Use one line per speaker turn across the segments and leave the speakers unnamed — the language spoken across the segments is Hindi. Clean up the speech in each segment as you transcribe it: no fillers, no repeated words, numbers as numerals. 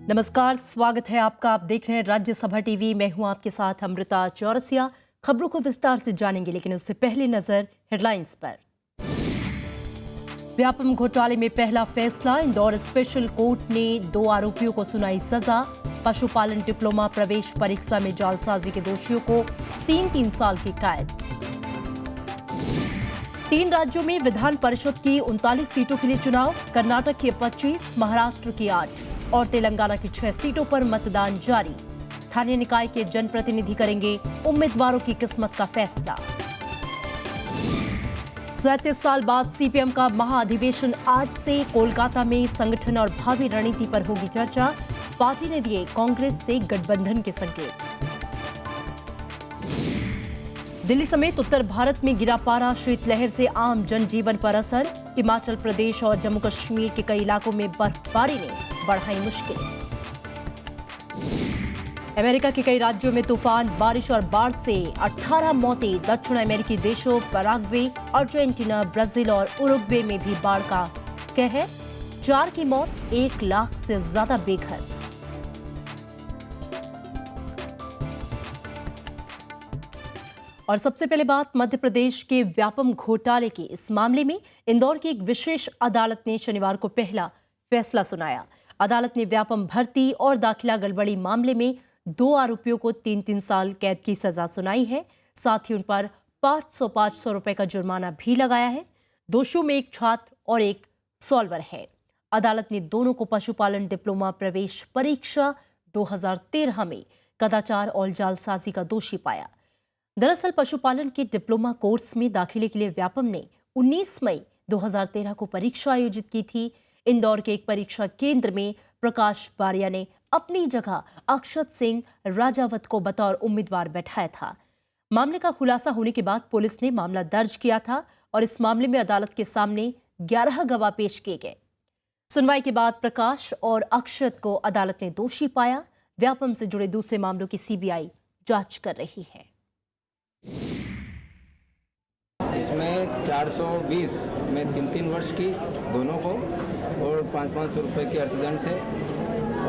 नमस्कार, स्वागत है आपका। आप देख रहे हैं राज्यसभा टीवी। मैं हूं आपके साथ अमृता चौरसिया। खबरों को विस्तार से जानेंगे, लेकिन उससे पहले नजर हेडलाइंस पर। व्यापम घोटाले में पहला फैसला। इंदौर स्पेशल कोर्ट ने 2 आरोपियों को सुनाई सजा। पशुपालन डिप्लोमा प्रवेश परीक्षा में जालसाजी के दोषियों को 3-3 साल की कैद। 3 राज्यों में विधान परिषद की 39 सीटों के लिए चुनाव। कर्नाटक की 25, महाराष्ट्र की 8 और तेलंगाना की 6 सीटों पर मतदान जारी। स्थानीय निकाय के जनप्रतिनिधि करेंगे उम्मीदवारों की किस्मत का फैसला। 37 साल बाद सीपीएम का महाअधिवेशन आज से। कोलकाता में संगठन और भावी रणनीति पर होगी चर्चा। पार्टी ने दिए कांग्रेस से गठबंधन के संकेत। दिल्ली समेत उत्तर भारत में गिरा पारा। शीतलहर से आम जनजीवन पर असर। हिमाचल प्रदेश और जम्मू कश्मीर के कई इलाकों में बर्फबारी ने बढ़ाई मुश्किलें। अमेरिका के कई राज्यों में तूफान, बारिश और बाढ़ से 18 मौतें। दक्षिण अमेरिकी देशों पैराग्वे, अर्जेंटीना, ब्राजील और उरुग्वे में भी बाढ़ का कहर। 4 की मौत, 1 लाख से ज्यादा बेघर। और सबसे पहले बात मध्य प्रदेश के व्यापम घोटाले की। इस मामले में इंदौर की एक विशेष अदालत ने शनिवार को पहला फैसला सुनाया। अदालत ने व्यापम भर्ती और दाखिला गड़बड़ी मामले में 2 आरोपियों को 3-3 साल कैद की सजा सुनाई है। साथ ही उन पर 500 रुपए का जुर्माना भी लगाया है। दोषियों में 1 छात्र और 1 सॉल्वर है। अदालत ने दोनों को पशुपालन डिप्लोमा प्रवेश परीक्षा 2013 में कदाचार और जालसाजी का दोषी पाया। दरअसल पशुपालन के डिप्लोमा कोर्स में दाखिले के लिए व्यापम ने 19 मई 2013 को परीक्षा आयोजित की थी। इंदौर के एक परीक्षा केंद्र में प्रकाश बारिया ने अपनी जगह अक्षत सिंह राजावत को बतौर उम्मीदवार बैठाया था। मामले का खुलासा होने के बाद पुलिस ने मामला दर्ज किया था और इस मामले में अदालत के सामने 11 गवाह पेश किए गए। सुनवाई के बाद प्रकाश और अक्षत को अदालत ने दोषी पाया। व्यापम से जुड़े दूसरे मामलों की सीबीआई जांच कर रही है।
इसमें 420 में 3-3 वर्ष की दोनों को और 500 रुपये के अर्थदंड से,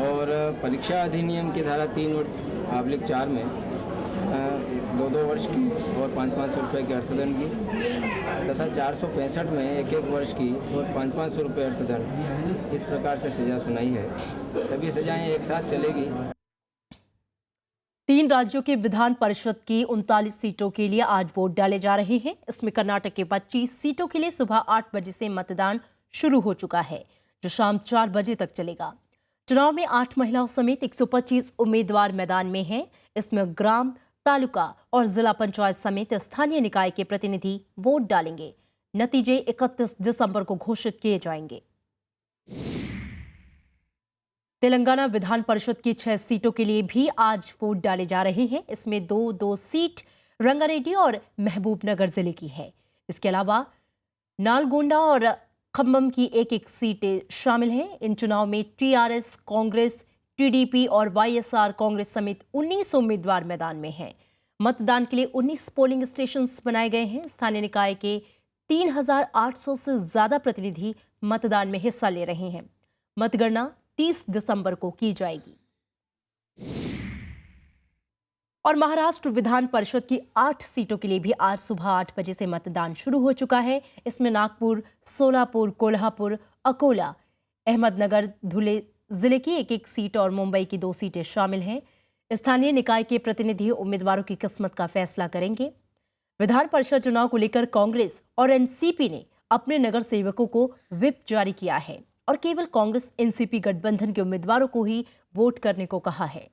और परीक्षा अधिनियम की धारा 3/4 में 2-2 वर्ष की और 500 रुपये के अर्थदंड की, तथा 465 में 1-1 वर्ष की और 500 रुपये अर्थदंड। इस प्रकार से सजा सुनाई है। सभी सजाएं एक साथ चलेगी।
3 राज्यों के विधान परिषद की 39 सीटों के लिए आज वोट डाले जा रहे हैं। इसमें कर्नाटक के 25 सीटों के लिए सुबह 8 बजे से मतदान शुरू हो चुका है, जो शाम 4 बजे तक चलेगा। चुनाव में 8 महिलाओं समेत 125 उम्मीदवार मैदान में हैं। इसमें ग्राम, तालुका और जिला पंचायत समेत स्थानीय निकाय के प्रतिनिधि वोट डालेंगे। नतीजे 31 दिसंबर को घोषित किए जाएंगे। तेलंगाना विधान परिषद की 6 सीटों के लिए भी आज वोट डाले जा रहे हैं। इसमें 2-2 सीट रंगारेड्डी और महबूबनगर जिले की है। इसके अलावा नालगोंडा और खम्मम की 1-1 सीटें शामिल हैं। इन चुनाव में टीआरएस, कांग्रेस, टीडीपी और वाईएसआर कांग्रेस समेत 19 उम्मीदवार मैदान में हैं। मतदान के लिए 19 पोलिंग स्टेशन बनाए गए हैं। स्थानीय निकाय के 3800 से ज्यादा प्रतिनिधि मतदान में हिस्सा ले रहे हैं। मतगणना 30 दिसंबर को की जाएगी। और महाराष्ट्र विधान परिषद की 8 सीटों के लिए भी आज सुबह 8 बजे से मतदान शुरू हो चुका है। इसमें नागपुर, सोलापुर, कोल्हापुर, अकोला, अहमदनगर, धुले जिले की 1-1 सीट और मुंबई की 2 सीटें शामिल हैं। स्थानीय निकाय के प्रतिनिधि उम्मीदवारों की किस्मत का फैसला करेंगे। विधान परिषद चुनाव को लेकर कांग्रेस और एनसीपी ने अपने नगर सेवकों को व्हिप जारी किया है और केवल कांग्रेस एनसीपी गठबंधन के उम्मीदवारों को ही वोट करने को कहा है।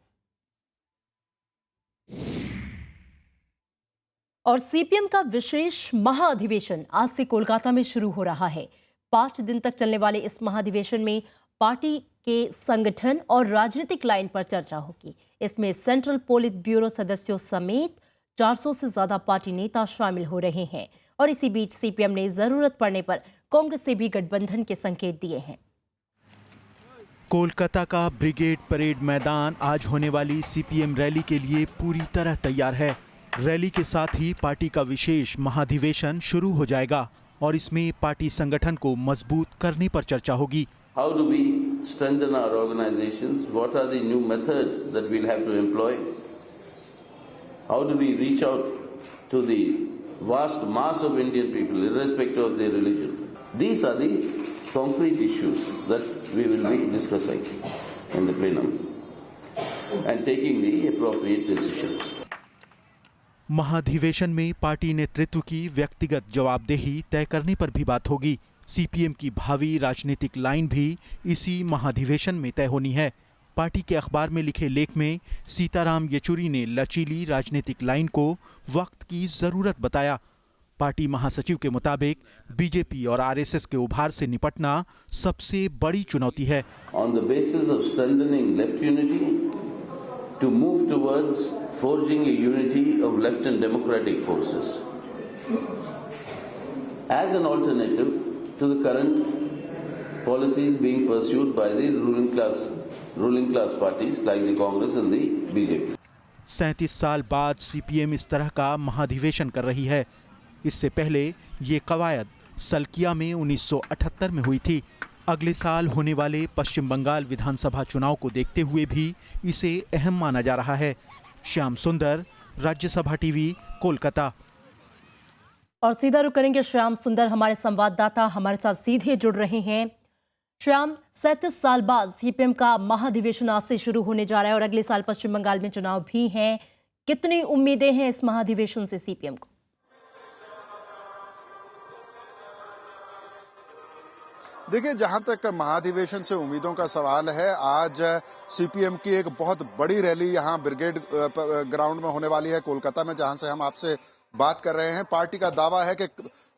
और सीपीएम का विशेष महाअधिवेशन आज से कोलकाता में शुरू हो रहा है। 5 दिन तक चलने वाले इस महाअधिवेशन में पार्टी के संगठन और राजनीतिक लाइन पर चर्चा होगी। इसमें सेंट्रल पोलित ब्यूरो सदस्यों समेत 400 से ज्यादा पार्टी नेता शामिल हो रहे हैं। और इसी बीच सीपीएम ने जरूरत पड़ने पर कांग्रेस से भी गठबंधन के संकेत दिए हैं।
कोलकाता का ब्रिगेड परेड मैदान आज होने वाली सीपीएम रैली के लिए पूरी तरह तैयार है। रैली के साथ ही पार्टी का विशेष महाधिवेशन शुरू हो जाएगा और इसमें पार्टी संगठन को मजबूत करने पर चर्चा होगी।
How do we strengthen our organizations? What are the new methods that we'll have to employ? How do we reach out to the vast mass of Indian people, irrespective of their religion? These are the concrete issues that we will be discussing in the plenum and taking the appropriate decisions.
महाधिवेशन में पार्टी नेतृत्व की व्यक्तिगत जवाबदेही तय करने पर भी बात होगी। सीपीएम की भावी राजनीतिक लाइन भी इसी महाधिवेशन में तय होनी है। पार्टी के अखबार में लिखे लेख में सीताराम येचुरी ने लचीली राजनीतिक लाइन को वक्त की जरूरत बताया। पार्टी महासचिव के मुताबिक बीजेपी और आरएसएस के उभार से निपटना सबसे बड़ी चुनौती है।
On the basis of strengthening left unity, to move towards forging a unity of left and democratic forces as an alternative to the current policies being pursued by the ruling class parties like the Congress and the BJP.
37 साल बाद सीपीएम इस तरह का महाधिवेशन कर रही है। इससे पहले ये कवायद सल्किया में 1978 में हुई थी। अगले साल होने वाले पश्चिम बंगाल विधानसभा चुनाव को देखते हुए भी इसे अहम माना जा रहा है। श्याम सुंदर, राज्यसभा टीवी, कोलकाता।
और सीधा रुक करेंगे श्याम सुंदर, हमारे संवाददाता हमारे साथ सीधे जुड़ रहे हैं। श्याम, 37 साल बाद सीपीएम का महाधिवेशन आज से शुरू होने जा रहा है और अगले साल पश्चिम बंगाल में चुनाव भी हैं। कितनी उम्मीदें हैं इस महाधिवेशन से सीपीएम को?
देखिए, जहां तक महाधिवेशन से उम्मीदों का सवाल है, आज सीपीएम की एक बहुत बड़ी रैली यहां ब्रिगेड ग्राउंड में होने वाली है कोलकाता में, जहां से हम आपसे बात कर रहे हैं। पार्टी का दावा है कि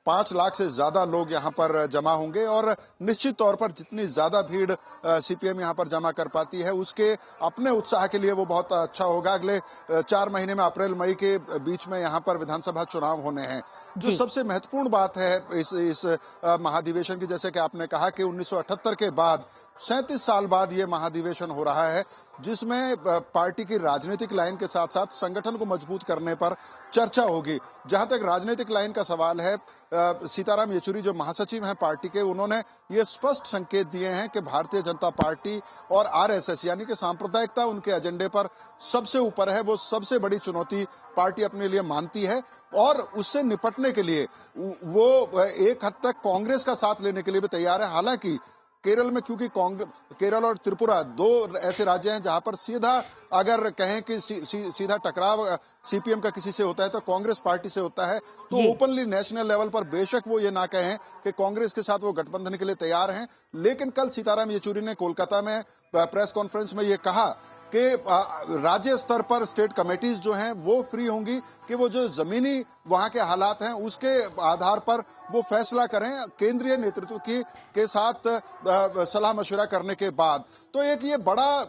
5 लाख से ज्यादा लोग यहां पर जमा होंगे और निश्चित तौर पर जितनी ज्यादा भीड़ सीपीएम यहां पर जमा कर पाती है उसके अपने उत्साह के लिए वो बहुत अच्छा होगा। अगले 4 महीने में अप्रैल मई के बीच में यहां पर विधानसभा चुनाव होने हैं। जो सबसे महत्वपूर्ण बात है इस महाधिवेशन की, जैसे कि आपने कहा कि 1978 के बाद 37 साल बाद ये महाधिवेशन हो रहा है, जिसमें पार्टी की राजनीतिक लाइन के साथ साथ संगठन को मजबूत करने पर चर्चा होगी। जहां तक राजनीतिक लाइन का सवाल है, सीताराम येचुरी जो महासचिव हैं पार्टी के, उन्होंने ये स्पष्ट संकेत दिए हैं कि भारतीय जनता पार्टी और आरएसएस यानी कि सांप्रदायिकता उनके एजेंडे पर सबसे ऊपर है। वो सबसे बड़ी चुनौती पार्टी अपने लिए मानती है और उससे निपटने के लिए वो एक हद तक कांग्रेस का साथ लेने के लिए भी तैयार है। हालांकि केरल में, क्योंकि केरल और त्रिपुरा 2 ऐसे राज्य हैं जहां पर सीधा अगर कहें कि सीधा टकराव सीपीएम का किसी से होता है तो कांग्रेस पार्टी से होता है, तो ओपनली नेशनल लेवल पर बेशक वो ये ना कहें कि कांग्रेस के साथ वो गठबंधन के लिए तैयार हैं। लेकिन कल सीताराम येचुरी ने कोलकाता में प्रेस कॉन्फ्रेंस में ये कहा कि राज्य स्तर पर स्टेट कमेटीज जो हैं वो फ्री होंगी कि वो जो जमीनी वहां के हालात हैं उसके आधार पर वो फैसला करें केंद्रीय नेतृत्व के साथ सलाह मशवरा करने के बाद। तो एक ये बड़ा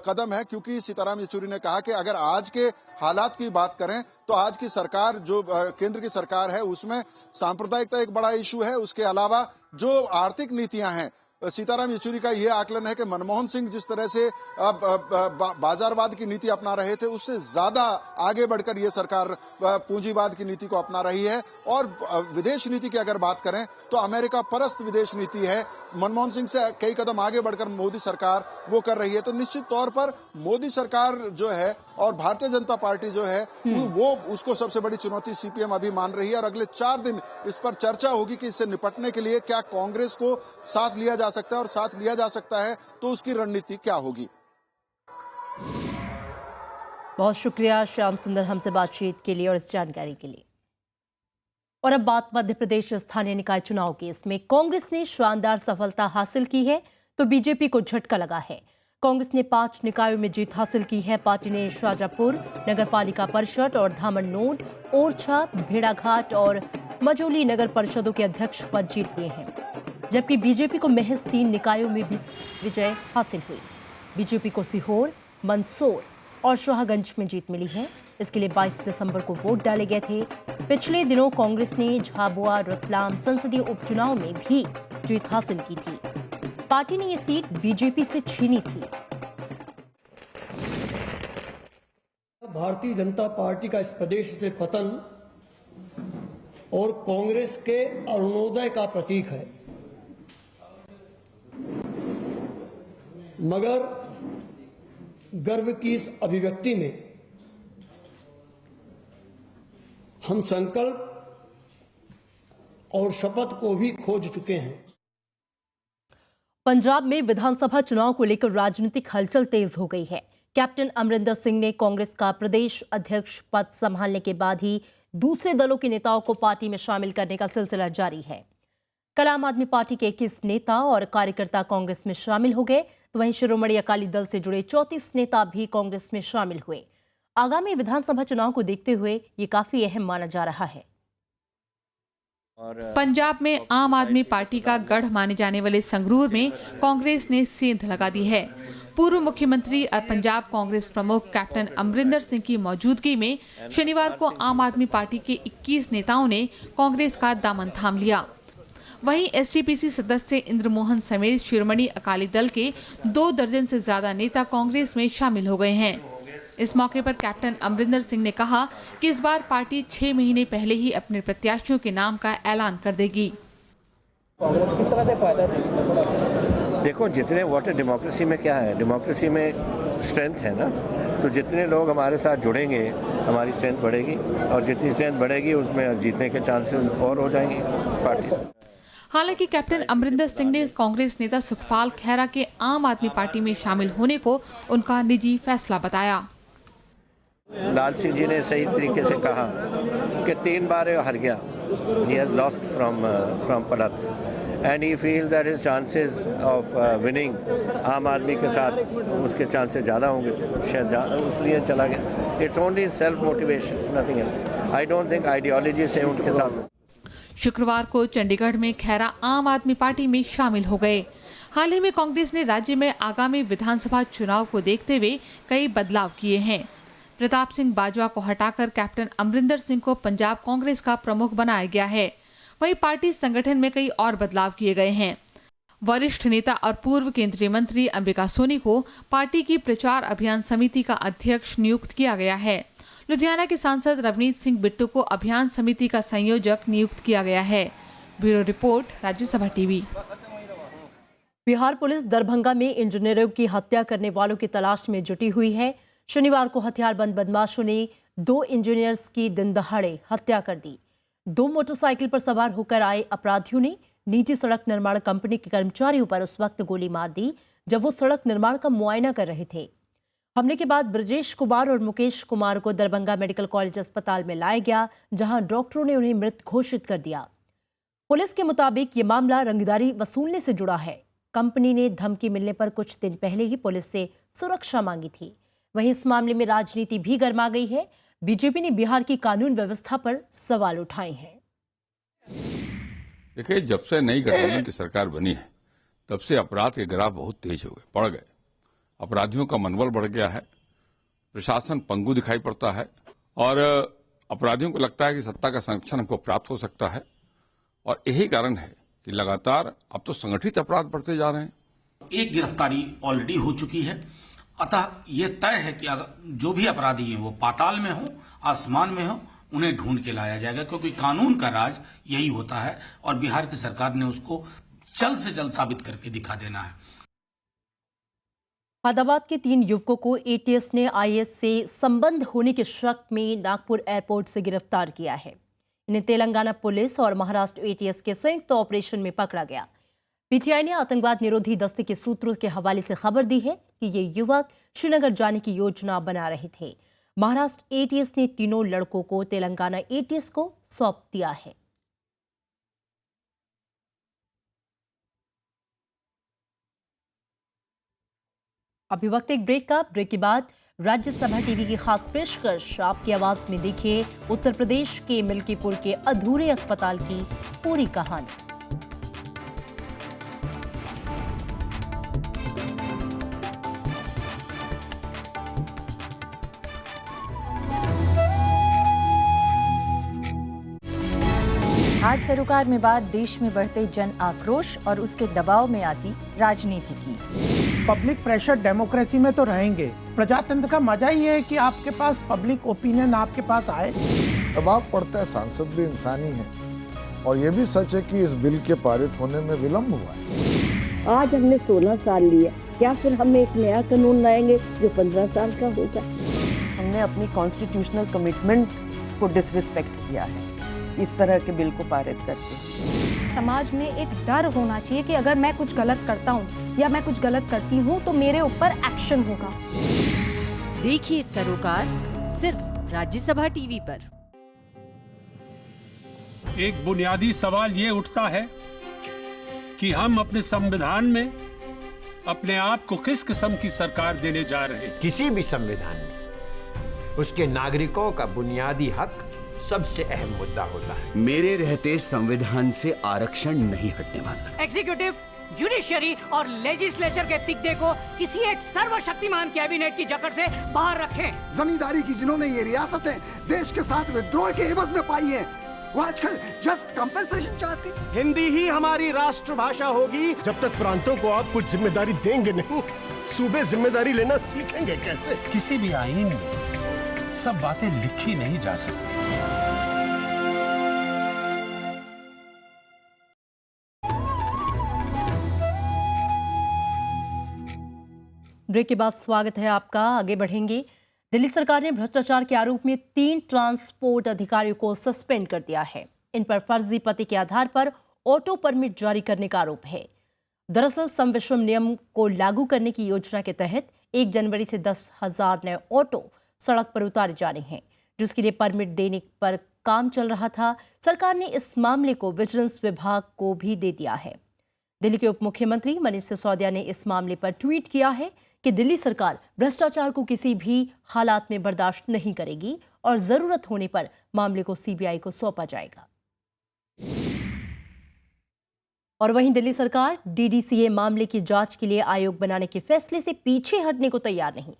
कदम है, क्योंकि सीताराम येचुरी ने कहा कि अगर आज के हालात की बात करें तो आज की सरकार जो केंद्र की सरकार है उसमें सांप्रदायिकता एक बड़ा इशू है। उसके अलावा जो आर्थिक नीतियां हैं, सीताराम येचुरी का यह आकलन है कि मनमोहन सिंह जिस तरह से बाजारवाद की नीति अपना रहे थे उससे ज्यादा आगे बढ़कर यह सरकार पूंजीवाद की नीति को अपना रही है। और विदेश नीति की अगर बात करें तो अमेरिका परस्त विदेश नीति है। मनमोहन सिंह से कई कदम आगे बढ़कर मोदी सरकार वो कर रही है। तो निश्चित तौर पर मोदी सरकार जो है और भारतीय जनता पार्टी जो है वो उसको सबसे बड़ी चुनौती सीपीएम अभी मान रही है। और अगले 4 दिन इस पर चर्चा होगी कि इससे निपटने के लिए क्या कांग्रेस को साथ लिया जा सकता है, और साथ लिया जा सकता है तो उसकी रणनीति क्या होगी।
बहुत शुक्रिया श्याम सुंदर हमसे बातचीत के लिए और इस जानकारी के लिए। और अब बात मध्य प्रदेश स्थानीय निकाय चुनाव की। इसमें कांग्रेस ने शानदार सफलता हासिल की है तो बीजेपी को झटका लगा है। कांग्रेस ने 5 निकायों में जीत हासिल की है। पार्टी ने शाजापुर नगर पालिका परिषद और धामनोड, ओरछा, भेड़ाघाट और मजोली नगर परिषदों के अध्यक्ष पद जीत लिए हैं, जबकि बीजेपी को महज 3 निकायों में भी विजय हासिल हुई। बीजेपी को सीहोर, मंदसौर और शाहगंज में जीत मिली है। इसके लिए 22 दिसंबर को वोट डाले गए थे। पिछले दिनों कांग्रेस ने झाबुआ रतलाम संसदीय उपचुनाव में भी जीत हासिल की थी। पार्टी ने ये सीट बीजेपी से छीनी थी।
भारतीय जनता पार्टी का इस प्रदेश से पतन और कांग्रेस के अरुणोदय का प्रतीक है। मगर गर्व की इस अभिव्यक्ति में हम संकल्प और शपथ को भी खोज चुके हैं।
पंजाब में विधानसभा चुनाव को लेकर राजनीतिक हलचल तेज हो गई है। कैप्टन अमरिंदर सिंह ने कांग्रेस का प्रदेश अध्यक्ष पद संभालने के बाद ही दूसरे दलों के नेताओं को पार्टी में शामिल करने का सिलसिला जारी है। कल आम आदमी पार्टी के 21 नेता और कार्यकर्ता कांग्रेस में शामिल हो गए, तो वहीं शिरोमणि अकाली दल से जुड़े 34 नेता भी कांग्रेस में शामिल हुए। आगामी विधानसभा चुनाव को देखते हुए ये काफी अहम माना जा रहा है।
पंजाब में आम आदमी पार्टी का गढ़ माने जाने वाले संगरूर में कांग्रेस ने सेंध लगा दी है। पूर्व मुख्यमंत्री और पंजाब कांग्रेस प्रमुख कैप्टन अमरिंदर सिंह की मौजूदगी में शनिवार को आम आदमी पार्टी के 21 नेताओं ने कांग्रेस का दामन थाम लिया। वहीं एसजीपीसी सदस्य इंद्रमोहन समेत शिरोमणि अकाली दल के 2 दर्जन से ज्यादा नेता कांग्रेस में शामिल हो गए हैं। इस मौके पर कैप्टन अमरिंदर सिंह ने कहा कि इस बार पार्टी 6 महीने पहले ही अपने प्रत्याशियों के नाम का ऐलान कर देगी।
कांग्रेस किस तरह से फायदा देगी? देखो, जितने वोटर डेमोक्रेसी में क्या है, डेमोक्रेसी में स्ट्रेंथ है ना, तो जितने लोग हमारे साथ जुड़ेंगे हमारी स्ट्रेंथ बढ़ेगी, और जितनी स्ट्रेंथ बढ़ेगी उसमें जीतने के चांसेस और हो जाएंगे पार्टी से।
हालांकि कैप्टन अमरिंदर सिंह ने कांग्रेस नेता सुखपाल खैरा के आम आदमी पार्टी में शामिल होने को उनका निजी फैसला बताया।
लाल सिंह जी ने सही तरीके से कहा कि 3 बार हार गया, he has lost from Palath and he feels that his chances of winning आम आदमी के साथ उसके चांसेस ज़्यादा होंगे, शायद इसलिए चला गया। It's only self motivation, nothing else. I don't think ideology से उनके साथ।
शुक्रवार को चंडीगढ़ में खैरा आम आदमी पार्टी में शामिल हो गए। हाल ही में कांग्रेस ने राज्य में आगामी विधानसभा चुनाव को देखते हुए कई बदलाव किए हैं। प्रताप सिंह बाजवा को हटाकर कैप्टन अमरिंदर सिंह को पंजाब कांग्रेस का प्रमुख बनाया गया है। वहीं पार्टी संगठन में कई और बदलाव किए गए हैं। वरिष्ठ नेता और पूर्व केंद्रीय मंत्री अंबिका सोनी को पार्टी की प्रचार अभियान समिति का अध्यक्ष नियुक्त किया गया है। लुधियाना के सांसद रवनीत सिंह बिट्टू को अभियान समिति का संयोजक नियुक्त किया गया है। Bureau report, Rajya Sabha TV.
Bihar police Darbhanga में इंजीनियरों की हत्या करने वालों की तलाश में जुटी हुई है। शनिवार को हथियारबंद बदमाशों ने 2 इंजीनियर्स की दिन दहाड़े हत्या कर दी। 2 मोटरसाइकिल पर सवार होकर आए अपराधियों ने निजी सड़क निर्माण कंपनी के कर्मचारियों पर उस वक्त गोली मार दी जब वो सड़क निर्माण का मुआयना कर रहे थे। हमले के बाद ब्रजेश कुमार और मुकेश कुमार को दरभंगा मेडिकल कॉलेज अस्पताल में लाया गया, जहां डॉक्टरों ने उन्हें मृत घोषित कर दिया। पुलिस के मुताबिक ये मामला रंगदारी वसूलने से जुड़ा है। कंपनी ने धमकी मिलने पर कुछ दिन पहले ही पुलिस से सुरक्षा मांगी थी। वहीं इस मामले में राजनीति भी गर्मा गई है। बीजेपी ने बिहार की कानून व्यवस्था पर सवाल उठाए हैं।
देखिए, जब से नई गठबंधन की सरकार बनी है तब से अपराध के ग्राफ बहुत तेज हो गए, बढ़ गए। अपराधियों का मनोबल बढ़ गया है, प्रशासन पंगु दिखाई पड़ता है और अपराधियों को लगता है कि सत्ता का संरक्षण हमको प्राप्त हो सकता है। और यही कारण है कि लगातार अब तो संगठित अपराध बढ़ते जा रहे हैं।
एक गिरफ्तारी ऑलरेडी हो चुकी है, अतः ये तय है कि अगर जो भी अपराधी हैं वो पाताल में हो, आसमान में हो, उन्हें ढूंढ के लाया जाएगा, क्योंकि कानून का राज यही होता है और बिहार की सरकार ने उसको जल्द से जल्द साबित करके दिखा देना है।
फैजाबाद के 3 युवकों को एटीएस ने आईएस से संबंध होने के शक में नागपुर एयरपोर्ट से गिरफ्तार किया है। इन्हें तेलंगाना पुलिस और महाराष्ट्र एटीएस के संयुक्त ऑपरेशन में पकड़ा गया। पीटीआई ने आतंकवाद निरोधी दस्ते के सूत्रों के हवाले से खबर दी है कि ये युवक श्रीनगर जाने की योजना बना रहे थे। महाराष्ट्र एटीएस ने तीनों लड़कों को तेलंगाना एटीएस को सौंप दिया है। अभी वक्त एक ब्रेक का। ब्रेक के बाद राज्यसभा टीवी की खास पेशकश आपकी आवाज में देखिए उत्तर प्रदेश के मिल्कीपुर के अधूरे अस्पताल की पूरी कहानी।
आज सरोकार में बात देश में बढ़ते जन आक्रोश और उसके दबाव में आती राजनीति की।
पब्लिक प्रेशर डेमोक्रेसी में तो रहेंगे। प्रजातंत्र का मजा ही है कि आपके पास पब्लिक ओपिनियन आपके पास आए।
दबाव पड़ता है, सांसद भी इंसानी है और ये भी सच है कि इस बिल के पारित होने में विलम्ब हुआ है।
आज हमने 16 साल लिया क्या फिर हम एक नया कानून लाएंगे जो 15 साल का होगा?
हमने अपनी कॉन्स्टिट्यूशनल कमिटमेंट को डिसरिस्पेक्ट किया है इस तरह के बिल को पारित करके।
समाज में एक डर होना चाहिए कि अगर मैं कुछ गलत करता हूँ या मैं कुछ गलत करती हूँ तो मेरे ऊपर एक्शन होगा।
देखिए सरोकार सिर्फ राज्यसभा टीवी पर।
एक बुनियादी सवाल ये उठता है कि हम अपने संविधान में अपने आप को किस किस्म की सरकार देने जा रहे हैं।
किसी भी संविधान में उसके नागरिकों का बुनियादी हक सबसे अहम मुद्दा होता है।
मेरे रहते संविधान से आरक्षण नहीं हटने वाला।
एग्जीक्यूटिव, जुडिशियरी और लेजिस्लेचर के तिगड़े को किसी एक सर्वशक्तिमान कैबिनेट की जकड़ से बाहर रखें।
जमींदारी की जिन्होंने ये रियासतें देश के साथ विद्रोह के एवज में पाई हैं, वो आजकल जस्ट कंपेंसेशन चाहती।
हिंदी ही हमारी राष्ट्रभाषा होगी। जब तक प्रांतों को आप कुछ जिम्मेदारी देंगे नहीं, सूबे जिम्मेदारी लेना सीखेंगे कैसे?
किसी भी आईन में सब बातें लिखी नहीं जा सकती।
ब्रेक के बाद स्वागत है आपका। आगे बढ़ेंगे। दिल्ली सरकार ने भ्रष्टाचार के आरोप में 3 ट्रांसपोर्ट अधिकारियों को सस्पेंड कर दिया है। इन पर फर्जी पते के आधार पर ऑटो परमिट जारी करने का आरोप है। दरअसल सम विषम नियम को लागू करने की योजना के तहत 1 जनवरी से 10,000 नए ऑटो सड़क पर उतारे जाने हैं, जिसके लिए परमिट देने पर काम चल रहा था। सरकार ने इस मामले को विजिलेंस विभाग को भी दे दिया है। दिल्ली के उप मुख्यमंत्री मनीष सिसोदिया ने इस मामले पर ट्वीट किया है कि दिल्ली सरकार भ्रष्टाचार को किसी भी हालात में बर्दाश्त नहीं करेगी और जरूरत होने पर मामले को सीबीआई को सौंपा जाएगा। और वहीं दिल्ली सरकार डीडीसीए मामले की जांच के लिए आयोग बनाने के फैसले से पीछे हटने को तैयार नहीं।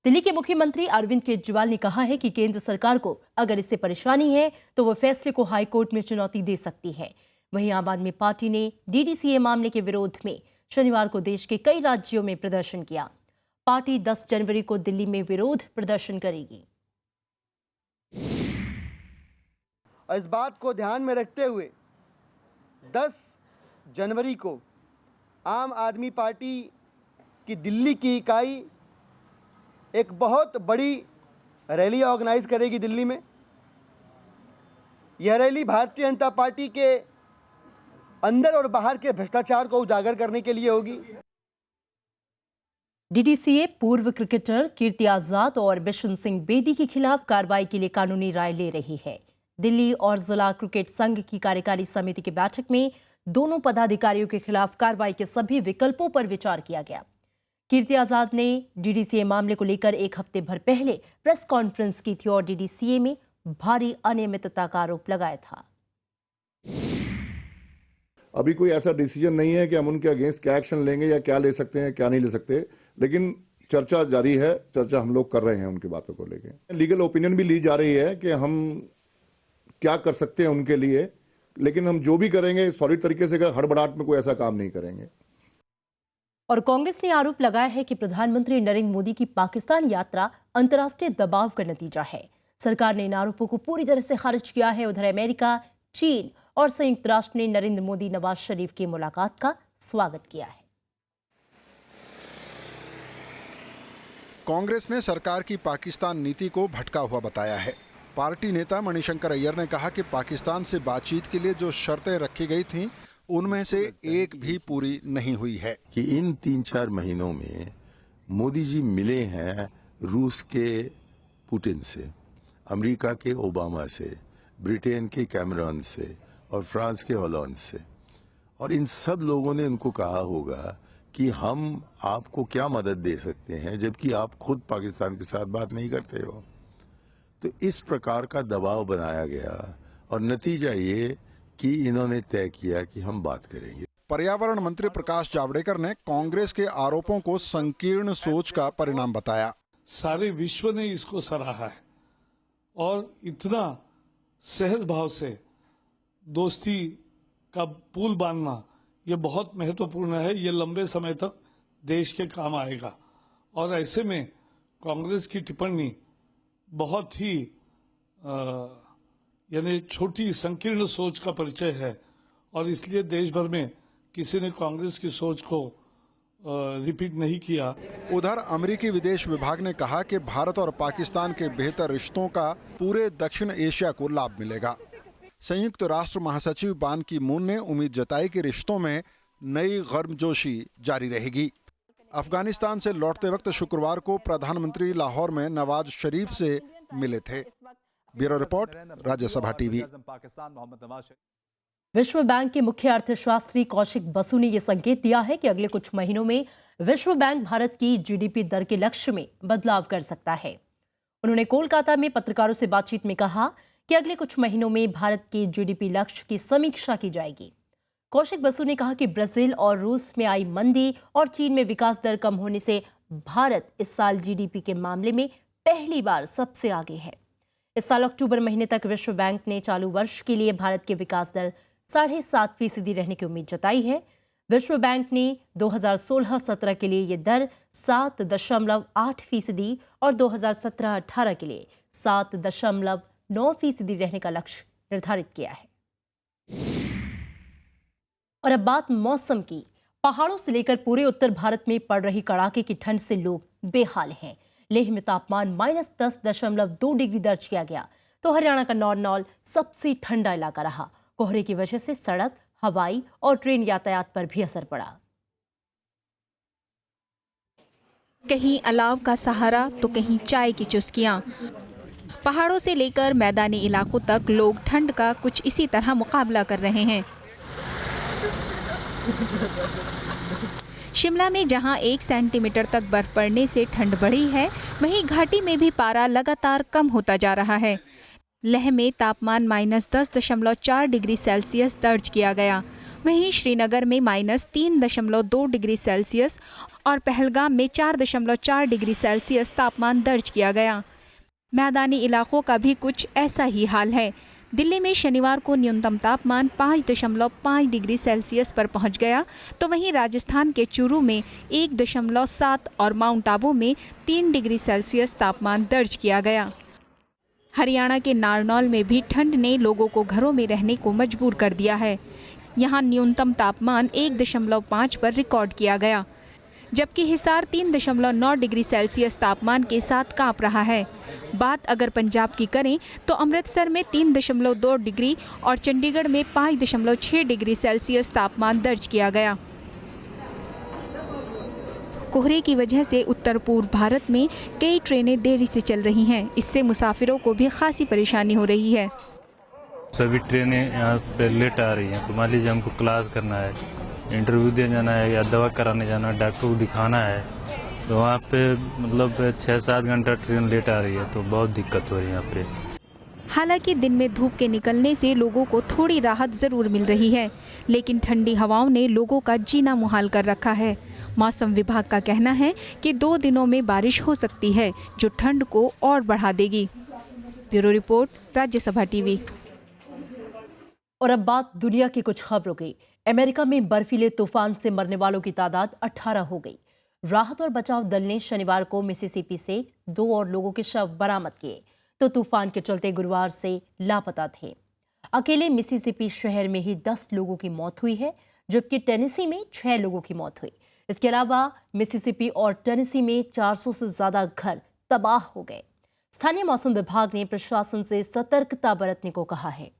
दिल्ली के मुख्यमंत्री अरविंद केजरीवाल ने कहा है कि केंद्र सरकार को अगर इससे परेशानी है तो वह फैसले को हाईकोर्ट में चुनौती दे सकती है। वहीं आम आदमी पार्टी ने डीडीसीए मामले के विरोध में शनिवार को देश के कई राज्यों में प्रदर्शन किया। पार्टी 10 जनवरी को दिल्ली में विरोध प्रदर्शन करेगी।
और इस बात को ध्यान में रखते हुए 10 जनवरी को आम आदमी पार्टी की दिल्ली की इकाई एक बहुत बड़ी रैली ऑर्गेनाइज करेगी दिल्ली में। यह रैली भारतीय जनता पार्टी के अंदर और बाहर के भ्रष्टाचार को उजागर करने के लिए होगी।
डीडीसीए पूर्व क्रिकेटर कीर्ति आजाद और बिशन सिंह बेदी के खिलाफ कार्रवाई के लिए कानूनी राय ले रही है। दिल्ली और जिला क्रिकेट संघ की कार्यकारी समिति की बैठक में दोनों पदाधिकारियों के खिलाफ कार्रवाई के सभी विकल्पों पर विचार किया गया। कीर्ति आजाद ने डीडीसीए मामले को लेकर 1 हफ्ते भर पहले प्रेस कॉन्फ्रेंस की थी और डीडीसीए में भारी अनियमितता का आरोप लगाया था।
अभी कोई ऐसा डिसीजन नहीं है कि हम उनके अगेंस्ट क्या एक्शन लेंगे या क्या ले सकते हैं, क्या नहीं ले सकते, लेकिन चर्चा जारी है। चर्चा हम लोग कर रहे हैं उनकी बातों को लेकर। लीगल ओपिनियन भी ली जा रही है कि हम क्या कर सकते हैं उनके लिए, लेकिन हम जो भी करेंगे सॉलिड तरीके से, हड़बड़ाहट में कोई ऐसा काम नहीं करेंगे।
और कांग्रेस ने आरोप लगाया है कि प्रधानमंत्री नरेंद्र मोदी की पाकिस्तान यात्रा अंतर्राष्ट्रीय दबाव का नतीजा है। सरकार ने इन आरोपों को पूरी तरह से खारिज किया है। उधर अमेरिका, चीन और संयुक्त राष्ट्र ने नरेंद्र मोदी नवाज शरीफ की मुलाकात का स्वागत किया है।
कांग्रेस ने सरकार की पाकिस्तान नीति को भटका हुआ बताया है। पार्टी नेता मणिशंकर अय्यर ने कहा कि पाकिस्तान से बातचीत के लिए जो शर्तें रखी गई थीं, उनमें से एक भी पूरी नहीं हुई है।
कि इन 3-4 महीनों में मोदी जी मिले हैं रूस के पुतिन से, अमेरिका के ओबामा से, ब्रिटेन के कैमरॉन से और फ्रांस के होलैंड से, और इन सब लोगों ने उनको कहा होगा कि हम आपको क्या मदद दे सकते हैं, जबकि आप खुद पाकिस्तान के साथ बात नहीं करते हो। तो इस प्रकार का दबाव बनाया गया और नतीजा ये कि इन्होंने तय किया कि हम बात करेंगे।
पर्यावरण मंत्री प्रकाश जावड़ेकर ने कांग्रेस के आरोपों को संकीर्ण सोच का परिणाम बताया।
सारे विश्व ने इसको सराहा है और इतना सहज भाव से दोस्ती का पुल बांधना ये बहुत महत्वपूर्ण है। ये लंबे समय तक देश के काम आएगा और ऐसे में कांग्रेस की टिप्पणी बहुत ही यानी छोटी संकीर्ण सोच का परिचय है और इसलिए देश भर में किसी ने कांग्रेस की सोच को रिपीट नहीं किया।
उधर अमेरिकी विदेश विभाग ने कहा कि भारत और पाकिस्तान के बेहतर रिश्तों का पूरे दक्षिण एशिया को लाभ मिलेगा। संयुक्त राष्ट्र महासचिव बान की मून ने उम्मीद जताई कि रिश्तों में नई गर्मजोशी जारी रहेगी। अफगानिस्तान से लौटते वक्त शुक्रवार को प्रधानमंत्री लाहौर में नवाज शरीफ से मिले थे। Bureau report, Rajya Sabha TV.
विश्व बैंक के मुख्य अर्थशास्त्री कौशिक बसु ने यह संकेत दिया है कि अगले कुछ महीनों में विश्व बैंक भारत की जीडीपी दर के लक्ष्य में बदलाव कर सकता है। उन्होंने कोलकाता में पत्रकारों से बातचीत में कहा कि अगले कुछ महीनों में भारत के जीडीपी लक्ष्य की समीक्षा की जाएगी। कौशिक बसु ने कहा कि ब्राजील और रूस में आई मंदी और चीन में विकास दर कम होने से भारत इस साल जीडीपी के मामले में पहली बार सबसे आगे है। इस साल अक्टूबर महीने तक विश्व बैंक ने चालू वर्ष के लिए भारत की विकास दर 7.5% रहने की उम्मीद जताई है। विश्व बैंक ने 2016-17 के लिए ये दर 7.8% और 2017-18 के लिए 7.9% रहने का लक्ष्य निर्धारित किया है। और अब बात मौसम की। पहाड़ों से लेकर पूरे उत्तर भारत में पड़ रही कड़ाके की ठंड से लोग बेहाल हैं। लेह में तापमान -10.2 डिग्री दर्ज किया गया, तो हरियाणा का नौरनौल सबसे ठंडा इलाका रहा। कोहरे की वजह से सड़क, हवाई और ट्रेन यातायात पर भी असर पड़ा।
कहीं अलाव का सहारा तो कहीं चाय की चुस्कियां। पहाड़ों से लेकर मैदानी इलाकों तक लोग ठंड का कुछ इसी तरह मुकाबला कर रहे हैं। शिमला में जहां 1 सेंटीमीटर तक बर्फ पड़ने से ठंड बढ़ी है, वहीं घाटी में भी पारा लगातार कम होता जा रहा है। लेह में तापमान -10.4 डिग्री सेल्सियस दर्ज किया गया। वहीं श्रीनगर में -3.2 डिग्री सेल्सियस और पहलगाम में 4.4 डिग्री सेल्सियस तापमान दर्ज किया गया। मैदानी इलाकों का भी कुछ ऐसा ही हाल है। दिल्ली में शनिवार को न्यूनतम तापमान 5.5 डिग्री सेल्सियस पर पहुंच गया, तो वहीं राजस्थान के चूरू में 1.7 और माउंट आबू में 3 डिग्री सेल्सियस तापमान दर्ज किया गया। हरियाणा के नारनौल में भी ठंड ने लोगों को घरों में रहने को मजबूर कर दिया है। यहाँ न्यूनतम तापमान 1.5 पर रिकॉर्ड किया गया, जबकि हिसार 3.9 डिग्री सेल्सियस तापमान के साथ कांप रहा है। बात अगर पंजाब की करें तो अमृतसर में 3.2 डिग्री और चंडीगढ़ में 5.6 डिग्री सेल्सियस तापमान दर्ज किया गया। कोहरे की वजह से उत्तर पूर्व भारत में कई ट्रेनें देरी से चल रही हैं। इससे मुसाफिरों को भी खासी परेशानी हो रही है।
सभी ट्रेनें यहाँ पे लेट आ रही हैं, तो मान लीजिए हमको क्लास करना है, इंटरव्यू देने जाना है या दवा कराने जाना है, डॉक्टर को दिखाना है, तो वहाँ पे मतलब 6-7 घंटा ट्रेन लेट आ रही है, तो बहुत दिक्कत हो रही है यहाँ पे।
हालांकि दिन में धूप के निकलने से लोगों को थोड़ी राहत जरूर मिल रही है, लेकिन ठंडी हवाओं ने लोगों का जीना मुहाल कर रखा है। मौसम विभाग का कहना है कि 2 दिनों में बारिश हो सकती है, जो ठंड को और बढ़ा देगी। Bureau report, Rajya Sabha TV.
और अब बात दुनिया की कुछ खबरों की। अमेरिका में बर्फीले तूफान से मरने वालों की तादाद 18 हो गई। राहत और बचाव दल ने शनिवार को मिसिसिपी से 2 और लोगों के शव बरामद किए, तो तूफान के चलते गुरुवार से लापता थे। अकेले मिसिसिपी शहर में ही 10 लोगों की मौत हुई है, जबकि टेनेसी में 6 लोगों की मौत हुई। इसके अलावा मिसिसिपी और टेनेसी में 400 से ज्यादा घर तबाह हो गए। स्थानीय मौसम विभाग ने प्रशासन से सतर्कता बरतने को कहा है।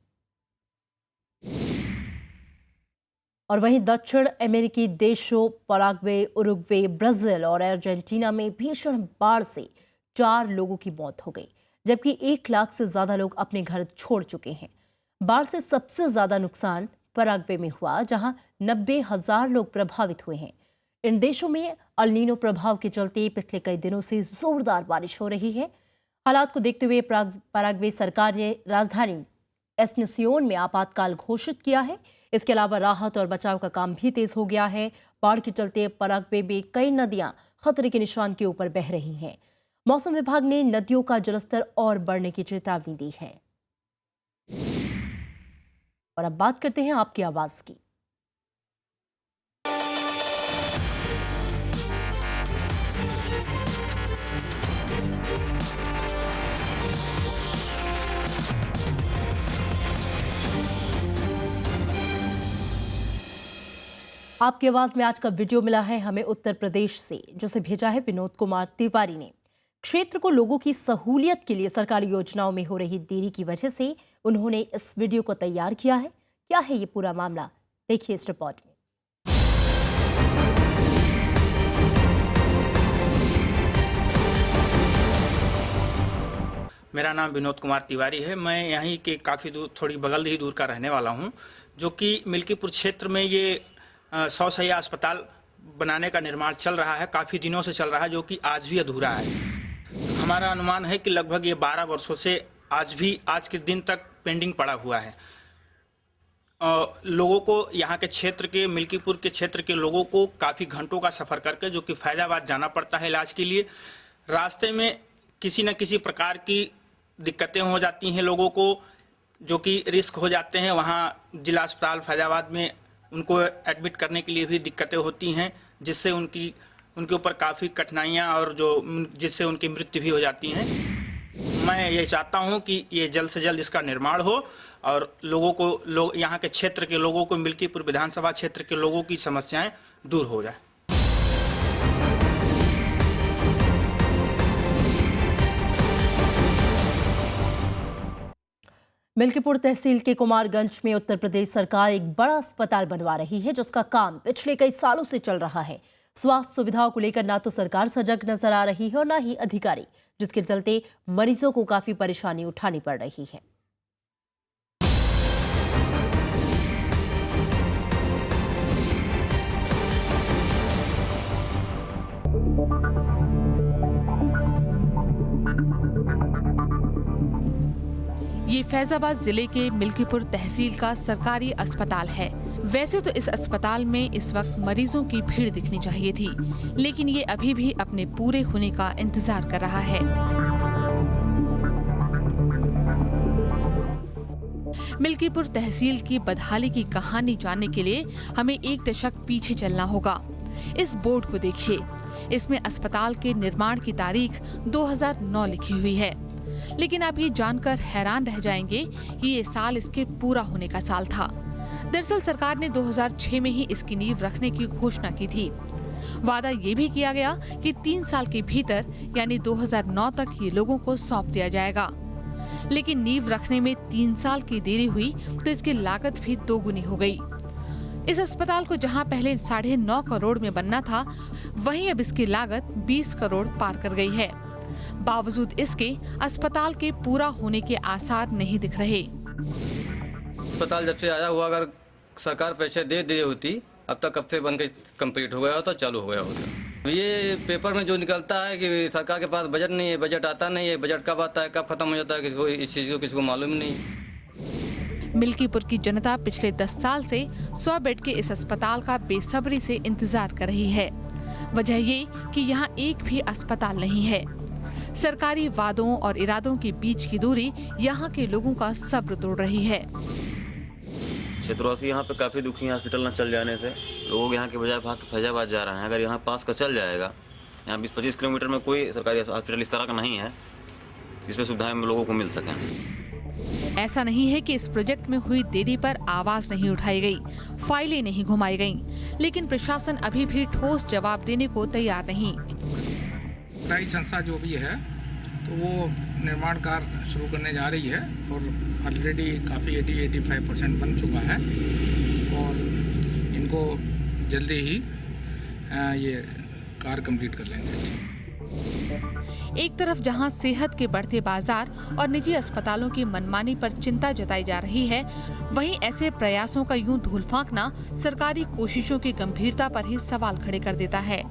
और वहीं दक्षिण अमेरिकी देशों पराग्वे, उरुग्वे, ब्राजील और अर्जेंटीना में भीषण बाढ़ से 4 लोगों की मौत हो गई, जबकि 1 लाख से ज्यादा लोग अपने घर छोड़ चुके हैं। बाढ़ से सबसे ज्यादा नुकसान पराग्वे में हुआ, जहां 90,000 लोग प्रभावित हुए हैं। इन देशों में अल नीनो प्रभाव के चलते पिछले कई दिनों से जोरदार बारिश हो रही है। हालात को देखते हुए पराग्वे सरकार ने राजधानी एसनसियोन में आपातकाल घोषित किया है। इसके अलावा राहत और बचाव का काम भी तेज हो गया है। बाढ़ के चलते पराग्वे में कई नदियां खतरे के निशान के ऊपर बह रही हैं। मौसम विभाग ने नदियों का जलस्तर और बढ़ने की चेतावनी दी है। और अब बात करते हैं आपकी आवाज की। आपकी आवाज में आज का वीडियो मिला है हमें उत्तर प्रदेश से, जिसे भेजा है विनोद कुमार तिवारी ने। क्षेत्र को लोगों की सहूलियत के लिए सरकारी योजनाओं में हो रही देरी की वजह से उन्होंने इस वीडियो को तैयार किया है। क्या है ये पूरा मामला, देखिए इस रिपोर्ट में।
मेरा नाम विनोद कुमार तिवारी है। मैं यहीं के काफ़ी दूर, थोड़ी बगल ही दूर का रहने वाला हूं, जो कि मिल्कीपुर क्षेत्र में ये 100 शैय्या अस्पताल बनाने का निर्माण चल रहा है, काफ़ी दिनों से चल रहा है, जो कि आज भी अधूरा है। हमारा अनुमान है कि लगभग ये 12 वर्षों से आज के दिन तक पेंडिंग पड़ा हुआ है। लोगों को, यहाँ के क्षेत्र के, मिल्कीपुर के क्षेत्र के लोगों को काफ़ी घंटों का सफ़र करके, जो कि फैजाबाद जाना पड़ता है इलाज के लिए। रास्ते में किसी न किसी प्रकार की दिक्कतें हो जाती हैं लोगों को, जो कि रिस्क हो जाते हैं। वहाँ जिला अस्पताल फैजाबाद में उनको एडमिट करने के लिए भी दिक्कतें होती हैं, जिससे उनके ऊपर काफ़ी कठिनाइयाँ और जिससे उनकी मृत्यु भी हो जाती हैं। मैं ये चाहता हूँ कि ये जल्द से जल्द इसका निर्माण हो और यहाँ के क्षेत्र के लोगों को, मिल्कीपुर विधानसभा क्षेत्र के लोगों की समस्याएं दूर हो जाए।
मिल्कीपुर तहसील के कुमारगंज में उत्तर प्रदेश सरकार एक बड़ा अस्पताल बनवा रही है, जिसका काम पिछले कई सालों से चल रहा है। स्वास्थ्य सुविधाओं को लेकर ना तो सरकार सजग नजर आ रही है और ना ही अधिकारी, जिसके चलते मरीजों को काफी परेशानी उठानी पड़ रही है।
ये फैजाबाद जिले के मिल्कीपुर तहसील का सरकारी अस्पताल है। वैसे तो इस अस्पताल में इस वक्त मरीजों की भीड़ दिखनी चाहिए थी, लेकिन ये अभी भी अपने पूरे होने का इंतजार कर रहा है। मिल्कीपुर तहसील की बदहाली की कहानी जानने के लिए हमें एक दशक पीछे चलना होगा। इस बोर्ड को देखिए, इसमें अस्पताल के निर्माण की तारीख 2009 लिखी हुई है, लेकिन आप ये जानकर हैरान रह जाएंगे कि ये साल इसके पूरा होने का साल था। दरअसल सरकार ने 2006 में ही इसकी नींव रखने की घोषणा की थी। वादा ये भी किया गया कि 3 साल के भीतर यानी 2009 तक ये लोगों को सौंप दिया जाएगा, लेकिन नींव रखने में 3 साल की देरी हुई तो इसकी लागत भी दोगुनी हो गई। इस अस्पताल को जहां पहले 9.5 करोड़ में बनना था, वहीं अब इसकी लागत 20 करोड़ पार कर गई है। बावजूद इसके अस्पताल के पूरा होने के आसार नहीं दिख रहे।
अस्पताल जब से आया हुआ, अगर सरकार पैसे दे दी होती, अब तक कब से बनकर कंप्लीट हो गया होता, चालू हो गया होता। ये पेपर में जो निकलता है कि सरकार के पास बजट नहीं है, बजट आता नहीं है, बजट कब आता है, कब खत्म हो जाता है, किसी को इस चीज को किसी को मालूम नहीं।
मिल्कीपुर की जनता पिछले 10 साल से 100 बेड के इस अस्पताल का बेसब्री से इंतजार कर रही है। वजह ये कि यहाँ एक भी अस्पताल नहीं है। सरकारी वादों और इरादों के बीच की दूरी यहाँ के लोगों का सब्र तोड़ रही है।
क्षेत्रवासी यहाँ पे काफी दुखी हैं। हॉस्पिटल न चल जाने से लोग यहाँ के बजाय फैजाबाद जा रहे हैं। अगर यहाँ पास का चल जाएगा, यहाँ 20-25 किलोमीटर में कोई सरकारी हॉस्पिटल इस तरह का नहीं है जिसमें सुविधाएं लोगों को मिल सकें।
ऐसा नहीं है कि इस प्रोजेक्ट में हुई देरी पर आवाज नहीं उठाई गई, फाइलें नहीं घुमाई गईं, लेकिन प्रशासन अभी भी ठोस जवाब देने को तैयार नहीं।
सरकारी संस्था जो भी है तो वो निर्माण कार्य शुरू करने जा रही है और ऑलरेडी काफ़ी 80-85% बन चुका है और इनको जल्दी ही ये कार्य कंप्लीट कर लेंगे।
एक तरफ जहां सेहत के बढ़ते बाजार और निजी अस्पतालों की मनमानी पर चिंता जताई जा रही है, वहीं ऐसे प्रयासों का यूं धूल फेंकना सरकारी कोशिशों की गंभीरता पर ही सवाल खड़े कर देता है।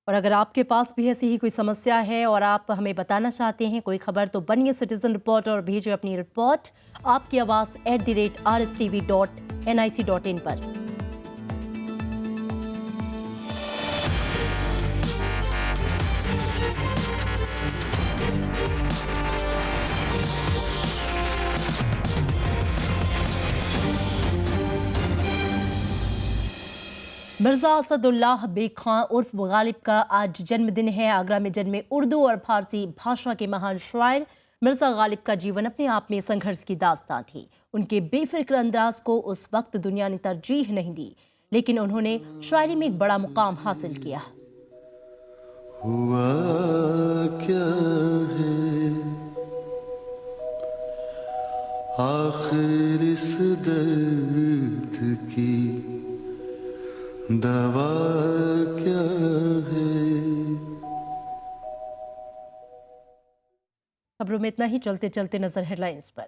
और अगर आपके पास भी ऐसी ही कोई समस्या है और आप हमें बताना चाहते हैं कोई खबर, तो बनिए सिटीजन रिपोर्टर और भेजिए अपनी रिपोर्ट आपकी आवाज़ @rstv.nic.in पर। मिर्जा असदुल्लाह बेग खां उर्फ गालिब का आज जन्मदिन है। आगरा में जन्मे उर्दू और फारसी भाषा के महान शायर मिर्जा गालिब का जीवन अपने आप में संघर्ष की दास्तां थी। उनके बेफिक्र अंदाज को उस वक्त दुनिया ने तरजीह नहीं दी, लेकिन उन्होंने शायरी में एक बड़ा मुकाम हासिल किया।
हुआ क्या है आखिर इस दर्द की दवा क्या है।
खबरों में इतना ही। चलते चलते नजर हेडलाइंस पर।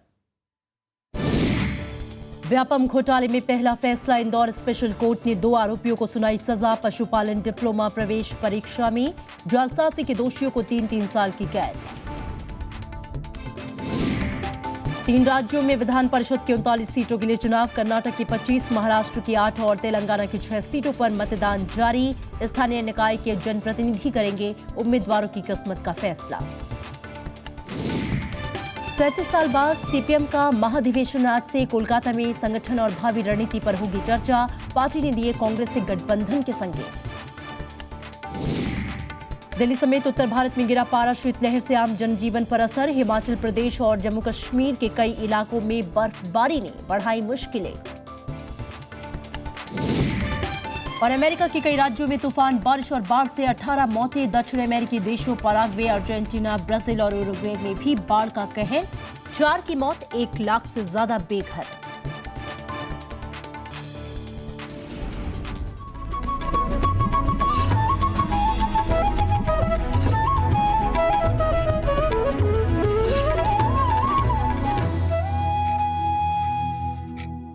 व्यापम घोटाले में पहला फैसला। इंदौर स्पेशल कोर्ट ने 2 आरोपियों को सुनाई सजा। पशुपालन डिप्लोमा प्रवेश परीक्षा में जालसाजी के दोषियों को 3-3 साल की कैद। 3 राज्यों में विधान परिषद की 39 सीटों के लिए चुनाव। कर्नाटक की 25, महाराष्ट्र की 8 और तेलंगाना की 6 सीटों पर मतदान जारी। स्थानीय निकाय के जनप्रतिनिधि करेंगे उम्मीदवारों की किस्मत का फैसला। 37 साल बाद सीपीएम का महाधिवेशन आज से। कोलकाता में संगठन और भावी रणनीति पर होगी चर्चा। पार्टी ने दिए कांग्रेस से गठबंधन के संकेत। दिल्ली समेत उत्तर भारत में गिरा पारा। शीतलहर से आम जनजीवन पर असर। हिमाचल प्रदेश और जम्मू कश्मीर के कई इलाकों में बर्फबारी ने बढ़ाई मुश्किलें। और अमेरिका के कई राज्यों में तूफान, बारिश और बाढ़ से 18 मौतें। दक्षिण अमेरिकी देशों पराग्वे, अर्जेंटीना, ब्राजील और उरुग्वे में भी बाढ़ का कहर। 4 की मौत, 1 लाख से ज्यादा बेघर।